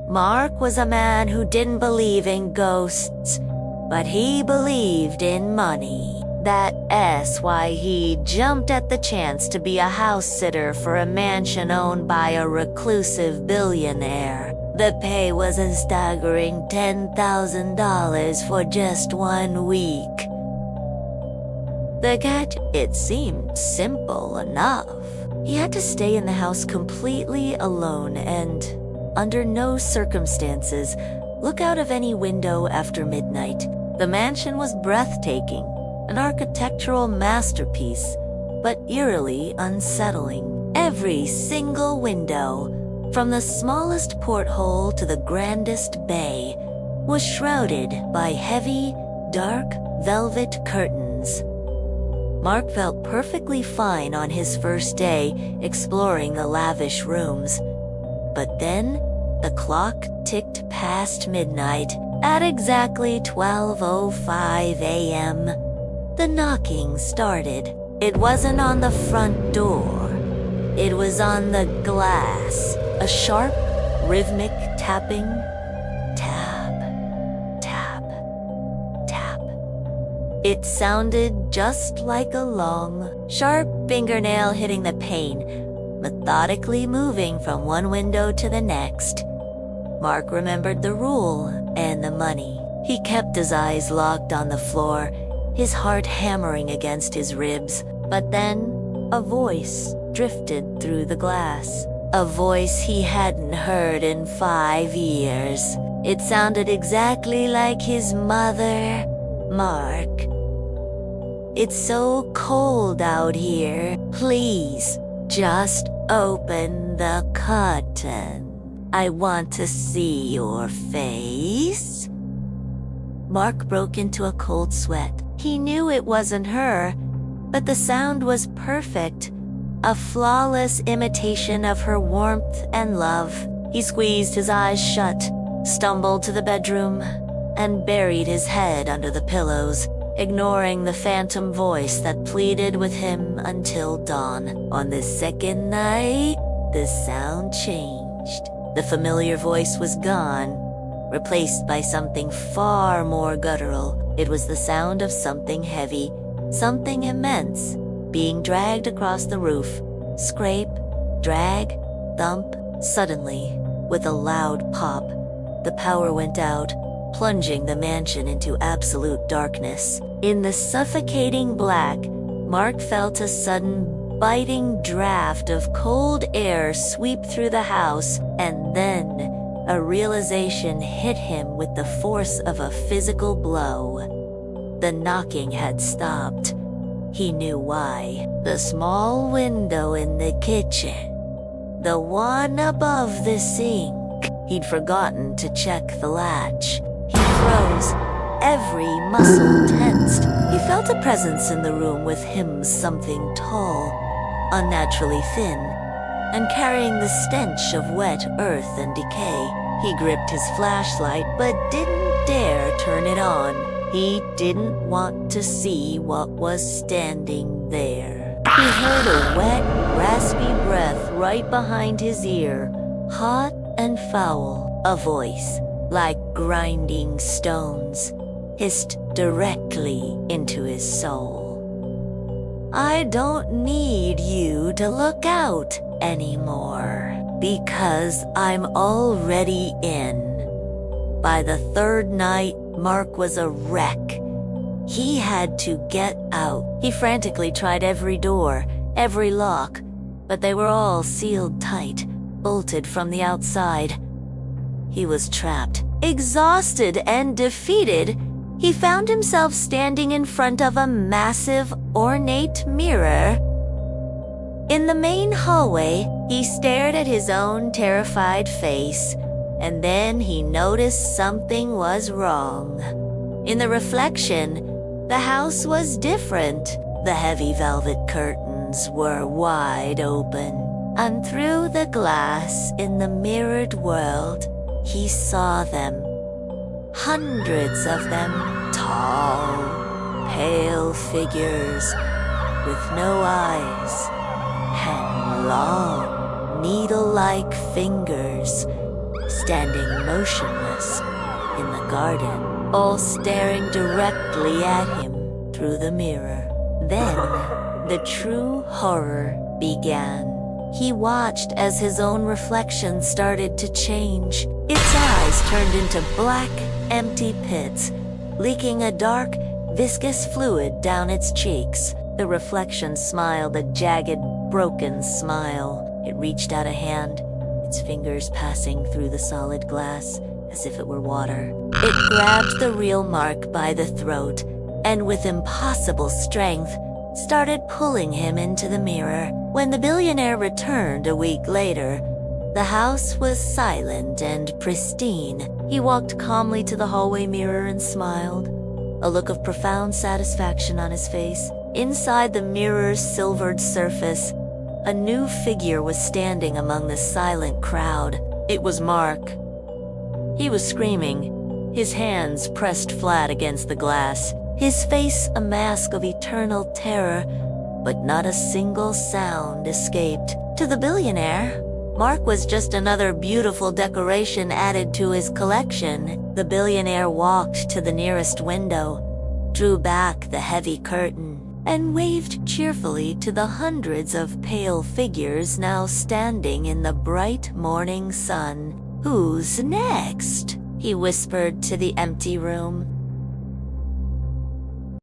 Mark was a man who didn't believe in ghosts, but he believed in money. That's why he jumped at the chance to be a house sitter for a mansion owned by a reclusive billionaire. The pay was a staggering $10,000 for just 1 week. The catch, it seemed simple enough. He had to stay in the house completely alone and, under no circumstances, look out of any window after midnight. The mansion was breathtaking, an architectural masterpiece, but eerily unsettling. Every single window, from the smallest porthole to the grandest bay, was shrouded by heavy, dark velvet curtains. Mark felt perfectly fine on his first day exploring the lavish rooms. But then, the clock ticked past midnight. At exactly 12:05 a.m., the knocking started. It wasn't on the front door. It was on the glass. A sharp, rhythmic tapping. Tap, tap, tap. It sounded just like a long, sharp fingernail hitting the pane, methodically moving from one window to the next. Mark remembered the rule and the money. He kept his eyes locked on the floor, his heart hammering against his ribs. But then, a voice drifted through the glass. A voice he hadn't heard in 5 years. It sounded exactly like his mother. Mark, it's so cold out here. Please, just open the curtain. I want to see your face. Mark broke into a cold sweat. He knew it wasn't her, but the sound was perfect, a flawless imitation of her warmth and love. He squeezed his eyes shut, stumbled to the bedroom, and buried his head under the pillows, ignoring the phantom voice that pleaded with him until dawn. On the second night, the sound changed. The familiar voice was gone, replaced by something far more guttural. It was the sound of something heavy, something immense, being dragged across the roof. Scrape, drag, thump. Suddenly, with a loud pop, the power went out, plunging the mansion into absolute darkness. In the suffocating black, Mark felt a sudden biting draft of cold air sweep through the house, and then a realization hit him with the force of a physical blow. The knocking had stopped. He knew why. The small window in the kitchen, the one above the sink. He'd forgotten to check the latch. He froze, every muscle tensed. He felt a presence in the room with him, something tall, unnaturally thin, and carrying the stench of wet earth and decay. He gripped his flashlight but didn't dare turn it on. He didn't want to see what was standing there. He heard a wet, raspy breath right behind his ear, hot and foul. A voice, like grinding stones, hissed directly into his soul. I don't need you to look out anymore, because I'm already in. By the third night, Mark was a wreck. He had to get out. He frantically tried every door, every lock, but they were all sealed tight, bolted from the outside. He was trapped. Exhausted and defeated, he found himself standing in front of a massive, ornate mirror. In the main hallway, he stared at his own terrified face, and then he noticed something was wrong. In the reflection, the house was different. The heavy velvet curtains were wide open, and through the glass in the mirrored world, he saw them. Hundreds of them, tall, pale figures with no eyes, and long, needle-like fingers standing motionless in the garden, all staring directly at him through the mirror. Then, the true horror began. He watched as his own reflection started to change. Its eyes turned into black, empty pits, leaking a dark, viscous fluid down its cheeks. The reflection smiled a jagged, broken smile. It reached out a hand, its fingers passing through the solid glass as if it were water. It grabbed the real Mark by the throat and with impossible strength started pulling him into the mirror. When the billionaire returned a week later, the house was silent and pristine. He walked calmly to the hallway mirror and smiled, a look of profound satisfaction on his face. Inside the mirror's silvered surface, a new figure was standing among the silent crowd. It was Mark. He was screaming, his hands pressed flat against the glass, his face a mask of eternal terror, but not a single sound escaped. To the billionaire, Mark was just another beautiful decoration added to his collection. The billionaire walked to the nearest window, drew back the heavy curtain, and waved cheerfully to the hundreds of pale figures now standing in the bright morning sun. "Who's next?" he whispered to the empty room.